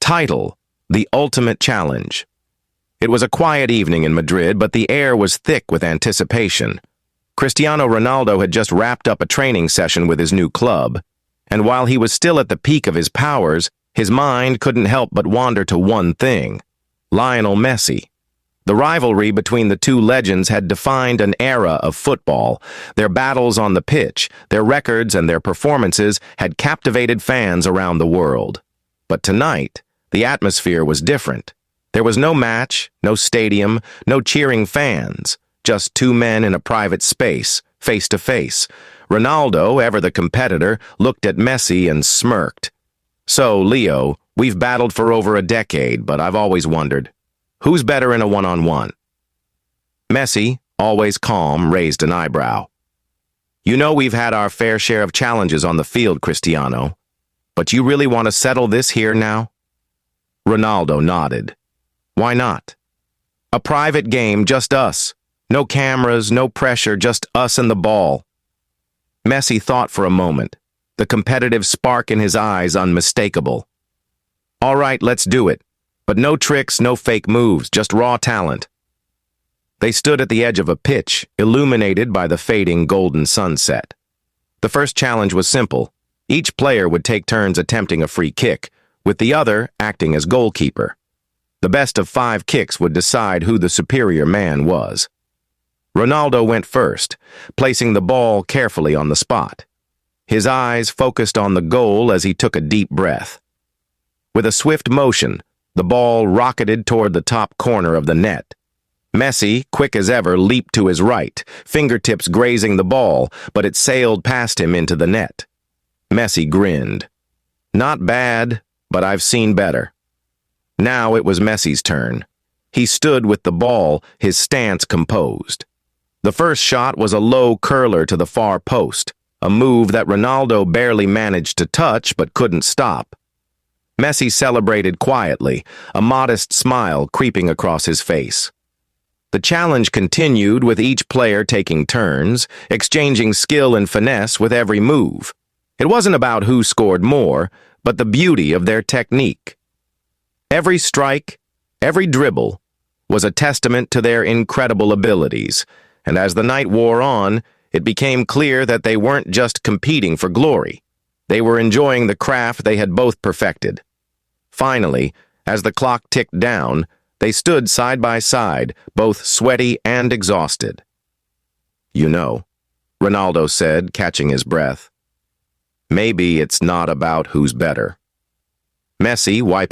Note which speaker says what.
Speaker 1: Title: The Ultimate Challenge. It was a quiet evening in Madrid, but the air was thick with anticipation. Cristiano Ronaldo had just wrapped up a training session with his new club, and while he was still at the peak of his powers, his mind couldn't help but wander to one thing: Lionel Messi. The rivalry between the two legends had defined an era of football. Their battles on the pitch, their records, and their performances had captivated fans around the world. But tonight, the atmosphere was different. There was no match, no stadium, no cheering fans, just two men in a private space, face to face. Ronaldo, ever the competitor, looked at Messi and smirked. "So, Leo, we've battled for over a decade, but I've always wondered, who's better in a one-on-one?" Messi, always calm, raised an eyebrow. "You know we've had our fair share of challenges on the field, Cristiano, but you really want to settle this here now?" Ronaldo nodded. "Why not? A private game, just us. No cameras, no pressure, just us and the ball." Messi thought for a moment, the competitive spark in his eyes unmistakable. "All right, let's do it. But no tricks, no fake moves, just raw talent." They stood at the edge of a pitch, illuminated by the fading golden sunset. The first challenge was simple. Each player would take turns attempting a free kick, with the other acting as goalkeeper. The best of 5 kicks would decide who the superior man was. Ronaldo went first, placing the ball carefully on the spot. His eyes focused on the goal as he took a deep breath. With a swift motion, the ball rocketed toward the top corner of the net. Messi, quick as ever, leaped to his right, fingertips grazing the ball, but it sailed past him into the net. Messi grinned. "Not bad, but I've seen better." Now it was Messi's turn. He stood with the ball, his stance composed. The first shot was a low curler to the far post, a move that Ronaldo barely managed to touch but couldn't stop. Messi celebrated quietly, a modest smile creeping across his face. The challenge continued, with each player taking turns, exchanging skill and finesse with every move. It wasn't about who scored more, but the beauty of their technique. Every strike, every dribble, was a testament to their incredible abilities, and as the night wore on, it became clear that they weren't just competing for glory. They were enjoying the craft they had both perfected. Finally, as the clock ticked down, they stood side by side, both sweaty and exhausted. "You know," Ronaldo said, catching his breath, "maybe it's not about who's better." Messi, wiping